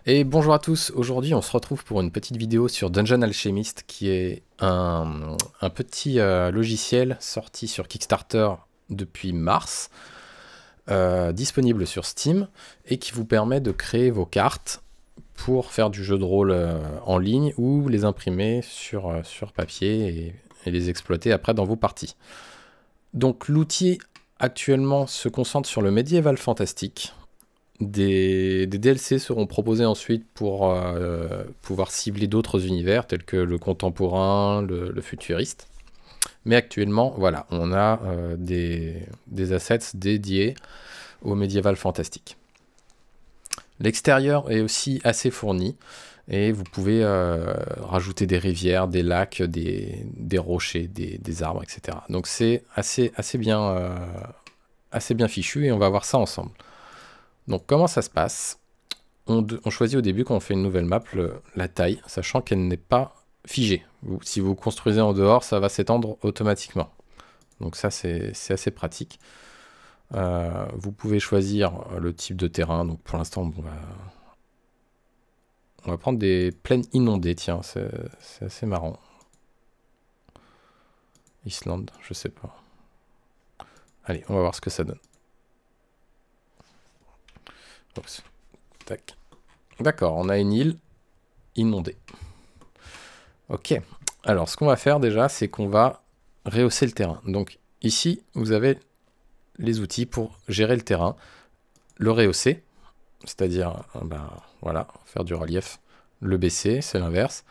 Et bonjour à tous, aujourd'hui on se retrouve pour une petite vidéo sur Dungeon Alchemist qui est un petit logiciel sorti sur Kickstarter depuis mars, disponible sur Steam et qui vous permet de créer vos cartes pour faire du jeu de rôle en ligne ou les imprimer sur papier et les exploiter après dans vos parties. Donc l'outil actuellement se concentre sur le médiéval fantastique. Des DLC seront proposés ensuite pour pouvoir cibler d'autres univers tels que le contemporain, le futuriste. Mais actuellement, voilà, on a des assets dédiés au médiéval fantastique. L'extérieur est aussi assez fourni et vous pouvez rajouter des rivières, des lacs, des rochers, des arbres, etc. Donc c'est assez bien fichu et on va voir ça ensemble. Donc comment ça se passe? On choisit au début quand on fait une nouvelle map la taille, sachant qu'elle n'est pas figée. Si vous construisez en dehors, ça va s'étendre automatiquement. Donc ça c'est assez pratique. Vous pouvez choisir le type de terrain. Donc pour l'instant on va prendre des plaines inondées. Tiens, c'est assez marrant. Islande, je sais pas. Allez, on va voir ce que ça donne. Oups. Tac. D'accord, on a une île inondée. Ok, alors ce qu'on va faire déjà, c'est qu'on va rehausser le terrain. Donc ici, vous avez les outils pour gérer le terrain, le rehausser, c'est-à-dire, voilà, faire du relief, le baisser, c'est l'inverse,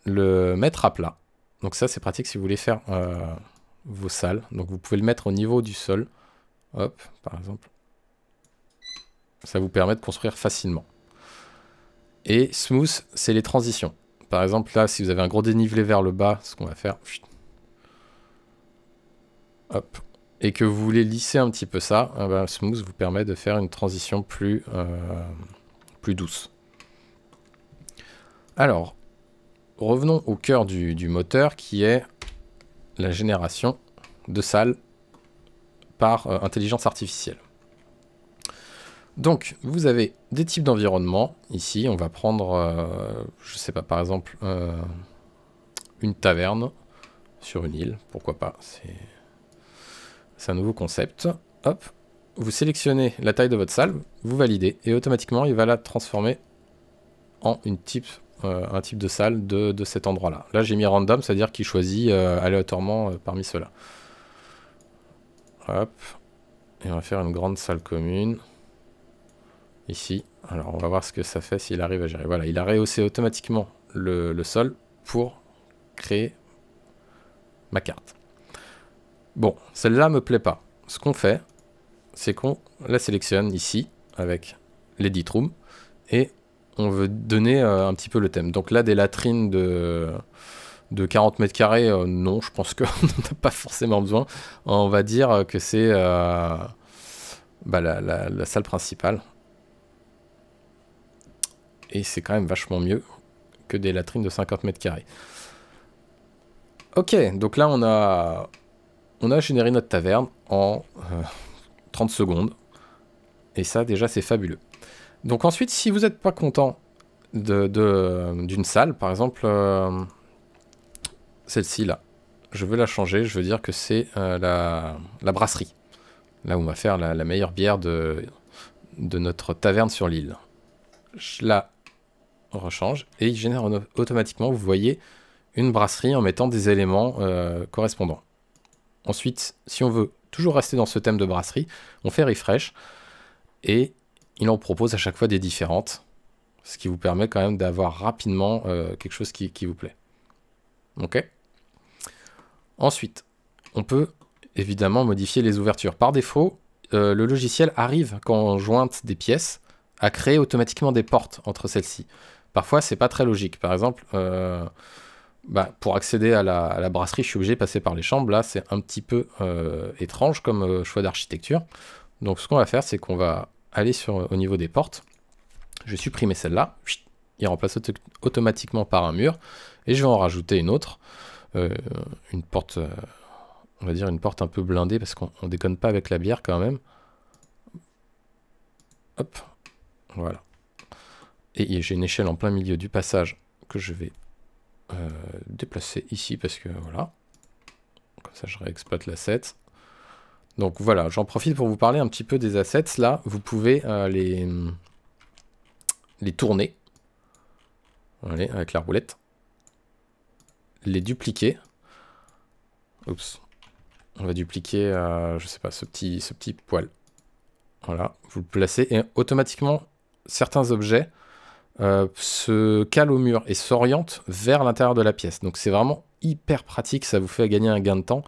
le mettre à plat. Donc ça, c'est pratique si vous voulez faire vos salles. Donc vous pouvez le mettre au niveau du sol, hop, par exemple. Ça vous permet de construire facilement. Et smooth, c'est les transitions. Par exemple, là, si vous avez un gros dénivelé vers le bas, ce qu'on va faire, hop, et que vous voulez lisser un petit peu ça, smooth vous permet de faire une transition plus douce. Alors, revenons au cœur du moteur, qui est la génération de salles par intelligence artificielle. Donc, vous avez des types d'environnement. Ici, on va prendre, je sais pas, par exemple, une taverne sur une île. Pourquoi pas, c'est un nouveau concept. Hop, vous sélectionnez la taille de votre salle, vous validez, et automatiquement, il va la transformer en un type de salle de cet endroit-là. Là, j'ai mis random, c'est-à-dire qu'il choisit aléatoirement parmi ceux-là. Hop, et on va faire une grande salle commune. Ici, alors on va voir ce que ça fait s'il arrive à gérer. Voilà, il a rehaussé automatiquement le sol pour créer ma carte. Bon, celle-là me plaît pas. Ce qu'on fait, c'est qu'on la sélectionne ici avec l'edit room et on veut donner un petit peu le thème. Donc là, des latrines de 40 mètres carrés, non, je pense qu'on n'en a pas forcément besoin. On va dire que c'est la salle principale. Et c'est quand même vachement mieux que des latrines de 50 mètres carrés. Ok, donc là on a généré notre taverne en 30 secondes. Et ça déjà c'est fabuleux. Donc ensuite, si vous n'êtes pas content d'une salle, par exemple celle-ci là, je veux la changer, je veux dire que c'est la brasserie. Là où on va faire la meilleure bière de notre taverne sur l'île. Je la rechange et il génère automatiquement, vous voyez, une brasserie en mettant des éléments correspondants. Ensuite, si on veut toujours rester dans ce thème de brasserie, on fait refresh et il en propose à chaque fois des différentes, ce qui vous permet quand même d'avoir rapidement quelque chose qui vous plaît. Ok. Ensuite, on peut évidemment modifier les ouvertures. Par défaut, le logiciel arrive, quand on jointe des pièces, à créer automatiquement des portes entre celles-ci. Parfois, c'est pas très logique. Par exemple, pour accéder à la brasserie, je suis obligé de passer par les chambres. Là, c'est un petit peu étrange comme choix d'architecture. Donc, ce qu'on va faire, c'est qu'on va aller au niveau des portes. Je vais supprimer celle-là. Il remplace automatiquement par un mur. Et je vais en rajouter une autre. Une porte, on va dire une porte un peu blindée, parce qu'on déconne pas avec la bière quand même. Hop, voilà. Et j'ai une échelle en plein milieu du passage que je vais déplacer ici parce que voilà. Comme ça, je réexploite l'asset. Donc voilà, j'en profite pour vous parler un petit peu des assets. Là, vous pouvez les tourner. Allez, avec la roulette. Les dupliquer. Oups. On va dupliquer, je sais pas, ce petit poil. Voilà, vous le placez et automatiquement, certains objets se calent au mur et s'orientent vers l'intérieur de la pièce. Donc c'est vraiment hyper pratique, ça vous fait gagner un gain de temps.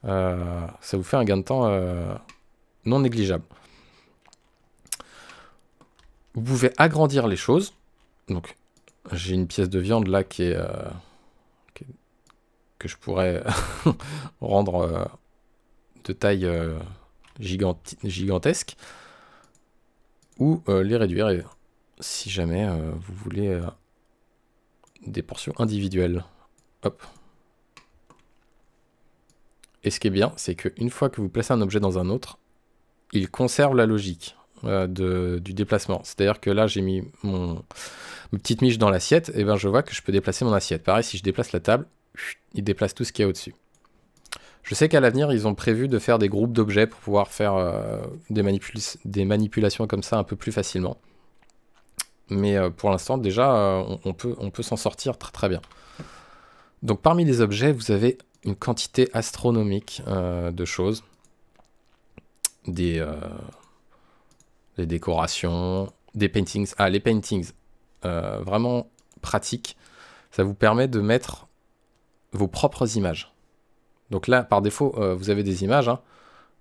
Ça vous fait un gain de temps non négligeable. Vous pouvez agrandir les choses. Donc j'ai une pièce de viande là que je pourrais rendre de taille gigantesque. Ou les réduire si jamais vous voulez des portions individuelles. Hop. Et ce qui est bien, c'est qu'une fois que vous placez un objet dans un autre, il conserve la logique du déplacement. C'est-à-dire que là, j'ai mis ma petite miche dans l'assiette, et ben je vois que je peux déplacer mon assiette. Pareil, si je déplace la table, il déplace tout ce qu'il y a au-dessus. Je sais qu'à l'avenir, ils ont prévu de faire des groupes d'objets pour pouvoir faire des manipulations comme ça un peu plus facilement. Mais pour l'instant, déjà, on peut s'en sortir très très bien. Donc parmi les objets, vous avez une quantité astronomique de choses. Des décorations, des paintings. Ah, les paintings, vraiment pratiques. Ça vous permet de mettre vos propres images. Donc là, par défaut, vous avez des images, hein,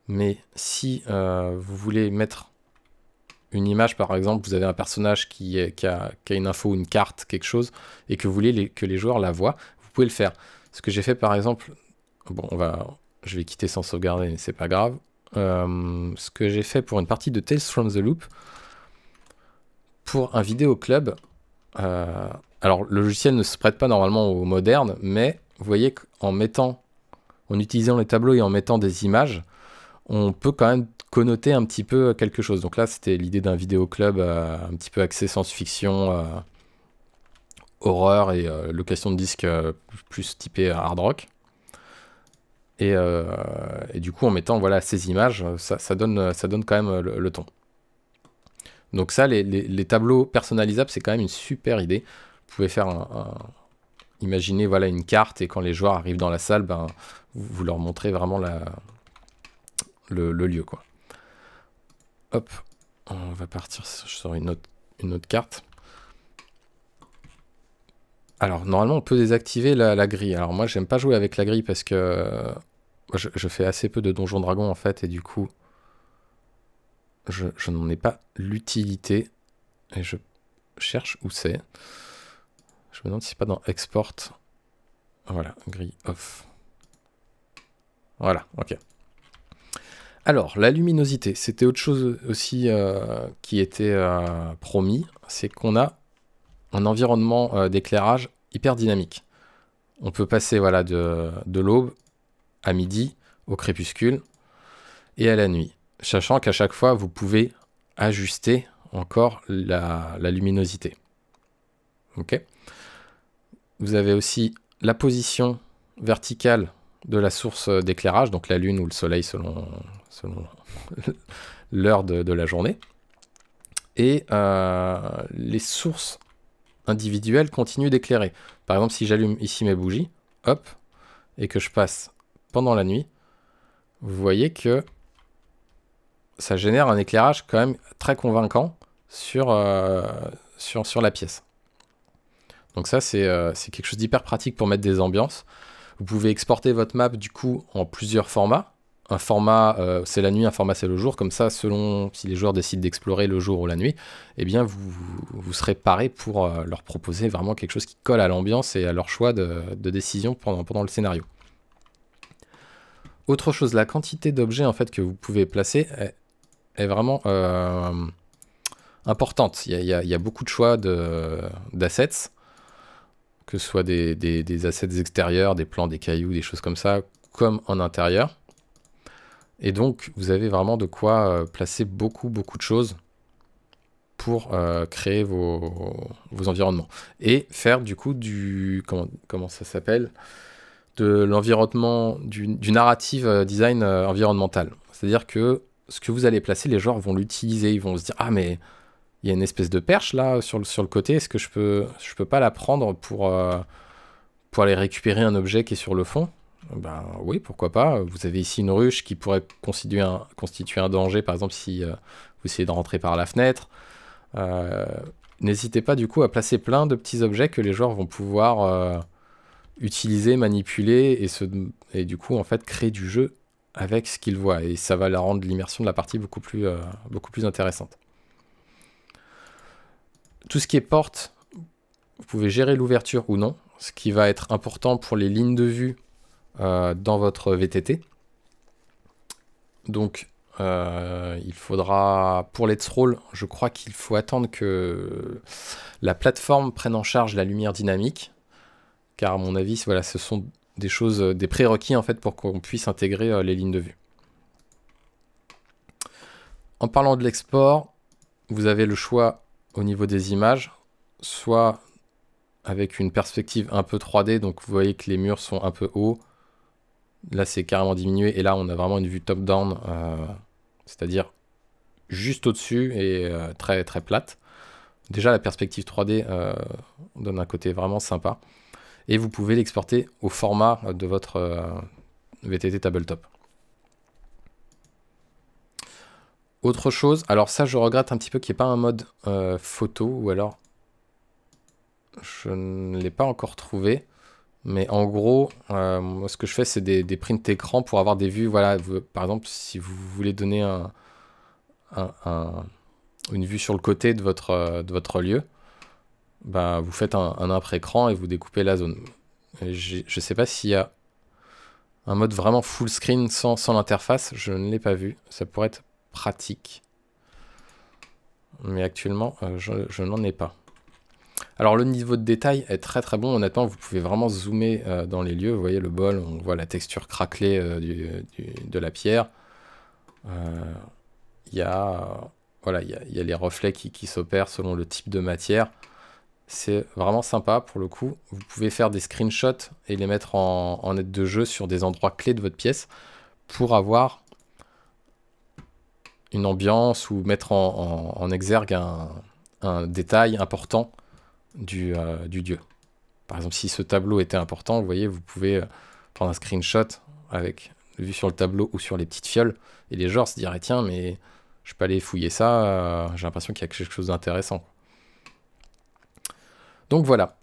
mais si vous voulez mettre une image, par exemple, vous avez un personnage qui a une info, une carte, quelque chose, et que vous voulez que les joueurs la voient, vous pouvez le faire. Ce que j'ai fait, par exemple, bon, je vais quitter sans sauvegarder, mais c'est pas grave. Ce que j'ai fait pour une partie de Tales from the Loop, pour un vidéo club, alors le logiciel ne se prête pas normalement au moderne, mais vous voyez en utilisant les tableaux et en mettant des images, on peut quand même connoter un petit peu quelque chose. Donc là, c'était l'idée d'un vidéo club un petit peu axé science-fiction, horreur et location de disques plus typé hard rock. Et du coup, en mettant voilà, ces images, ça donne quand même le ton. Donc ça, les tableaux personnalisables, c'est quand même une super idée. Vous pouvez faire imaginez voilà, une carte et quand les joueurs arrivent dans la salle, ben, vous leur montrez vraiment le lieu, quoi. Hop, on va partir sur une autre carte. Alors, normalement, on peut désactiver la grille. Alors, moi, j'aime pas jouer avec la grille parce que je fais assez peu de Donjons Dragons, en fait, et du coup, je n'en ai pas l'utilité. Et je cherche où c'est. Je me demande si c'est pas dans Export. Voilà, grille off. Voilà, ok. Alors, la luminosité, c'était autre chose aussi qui était promis, c'est qu'on a un environnement d'éclairage hyper dynamique. On peut passer voilà, de l'aube à midi, au crépuscule et à la nuit, sachant qu'à chaque fois, vous pouvez ajuster encore la luminosité. Ok. Vous avez aussi la position verticale de la source d'éclairage, donc la lune ou le soleil selon l'heure de la journée. Et les sources individuelles continuent d'éclairer. Par exemple, si j'allume ici mes bougies, hop, et que je passe pendant la nuit, vous voyez que ça génère un éclairage quand même très convaincant sur la pièce. Donc ça, c'est quelque chose d'hyper pratique pour mettre des ambiances. Vous pouvez exporter votre map du coup en plusieurs formats. Un format c'est la nuit, un format c'est le jour. Comme ça, selon si les joueurs décident d'explorer le jour ou la nuit, eh bien vous serez paré pour leur proposer vraiment quelque chose qui colle à l'ambiance et à leur choix de décision pendant le scénario. Autre chose, la quantité d'objets en fait que vous pouvez placer est vraiment importante. Il y a beaucoup de choix d'assets, que ce soit des assets extérieurs, des plans, des cailloux, des choses comme ça, comme en intérieur. Et donc, vous avez vraiment de quoi placer beaucoup de choses. pour créer vos environnements. Et faire du coup comment ça s'appelle, de l'environnement, du narrative design environnemental. C'est-à-dire que ce que vous allez placer, les joueurs vont l'utiliser, ils vont se dire « Ah mais il y a une espèce de perche là sur le côté, est-ce que je peux pas la prendre pour aller récupérer un objet qui est sur le fond ?» Ben oui, pourquoi pas. Vous avez ici une ruche qui pourrait constituer un danger, par exemple si vous essayez de rentrer par la fenêtre. N'hésitez pas du coup à placer plein de petits objets que les joueurs vont pouvoir utiliser, manipuler et du coup en fait créer du jeu avec ce qu'ils voient, et ça va la rendre l'immersion de la partie beaucoup plus intéressante. Tout ce qui est porte, vous pouvez gérer l'ouverture ou non, ce qui va être important pour les lignes de vue dans votre VTT. Donc il faudra, pour Let's Roll, je crois qu'il faut attendre que la plateforme prenne en charge la lumière dynamique, car à mon avis, voilà, ce sont des choses, des prérequis en fait pour qu'on puisse intégrer les lignes de vue. En parlant de l'export, vous avez le choix au niveau des images, soit avec une perspective un peu 3D, donc vous voyez que les murs sont un peu hauts, là c'est carrément diminué, et là on a vraiment une vue top-down, c'est-à-dire juste au-dessus et très très plate. Déjà la perspective 3D donne un côté vraiment sympa. Et vous pouvez l'exporter au format de votre VTT Tabletop. Autre chose, alors ça je regrette un petit peu qu'il n'y ait pas un mode photo, ou alors je ne l'ai pas encore trouvé. Mais en gros, moi ce que je fais c'est des prints écran pour avoir des vues. Voilà, par exemple si vous voulez donner une vue sur le côté de votre lieu, bah, vous faites un impré-écran et vous découpez la zone. Je ne sais pas s'il y a un mode vraiment full screen sans l'interface, je ne l'ai pas vu. Ça pourrait être pratique. Mais actuellement, je n'en ai pas. Alors le niveau de détail est très très bon, honnêtement, vous pouvez vraiment zoomer dans les lieux. Vous voyez le bol, on voit la texture craquelée de la pierre. Il y a les reflets qui s'opèrent selon le type de matière. C'est vraiment sympa pour le coup. Vous pouvez faire des screenshots et les mettre en aide de jeu sur des endroits clés de votre pièce pour avoir une ambiance ou mettre en exergue un détail important du lieu. Par exemple, si ce tableau était important, vous voyez, vous pouvez prendre un screenshot avec vue sur le tableau ou sur les petites fioles, et les joueurs se diraient tiens, mais je peux aller fouiller ça, j'ai l'impression qu'il y a quelque chose d'intéressant. Donc voilà,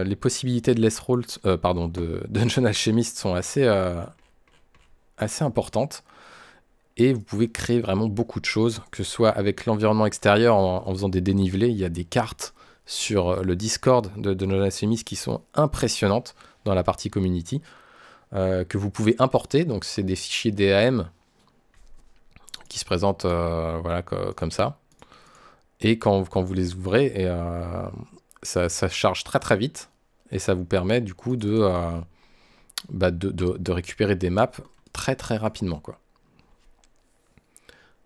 les possibilités de Let's Roll, de Dungeon Alchemist sont assez importantes. Et vous pouvez créer vraiment beaucoup de choses, que ce soit avec l'environnement extérieur en faisant des dénivelés. Il y a des cartes sur le Discord de Dungeon Alchemist qui sont impressionnantes dans la partie community, que vous pouvez importer. Donc c'est des fichiers DAM qui se présentent voilà, comme ça. Et quand vous les ouvrez, ça charge très très vite. Et ça vous permet du coup de récupérer des maps très très rapidement, quoi.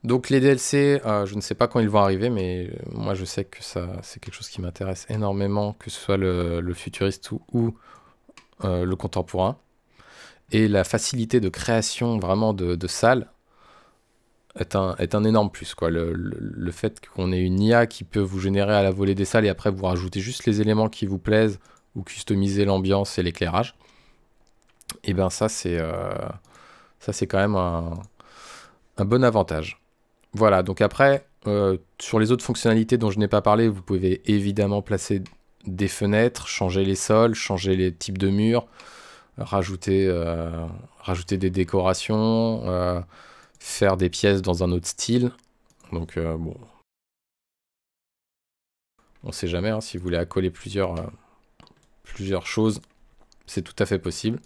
Donc les DLC, je ne sais pas quand ils vont arriver, mais moi je sais que c'est quelque chose qui m'intéresse énormément, que ce soit le futuriste ou le contemporain. Et la facilité de création vraiment de salles est un énorme plus, quoi. Le fait qu'on ait une IA qui peut vous générer à la volée des salles et après vous rajouter juste les éléments qui vous plaisent ou customiser l'ambiance et l'éclairage, et ben ça c'est quand même un bon avantage. Voilà, donc après, sur les autres fonctionnalités dont je n'ai pas parlé, vous pouvez évidemment placer des fenêtres, changer les sols, changer les types de murs, rajouter des décorations, faire des pièces dans un autre style. Donc bon, on sait jamais, hein, si vous voulez accoler plusieurs choses, c'est tout à fait possible.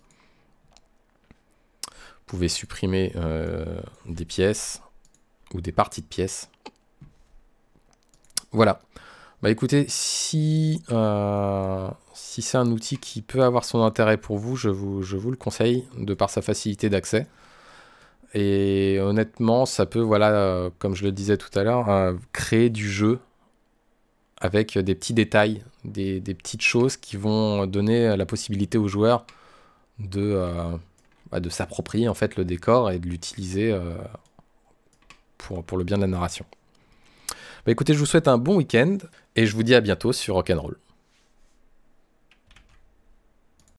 Vous pouvez supprimer des pièces ou des parties de pièces. Voilà. Bah écoutez, si c'est un outil qui peut avoir son intérêt pour vous, je vous le conseille de par sa facilité d'accès. Et honnêtement, ça peut, voilà, comme je le disais tout à l'heure, créer du jeu avec des petits détails, des petites choses qui vont donner la possibilité aux joueurs de s'approprier en fait le décor et de l'utiliser pour le bien de la narration. Bah écoutez, je vous souhaite un bon week-end et je vous dis à bientôt sur Rock'n'Roll.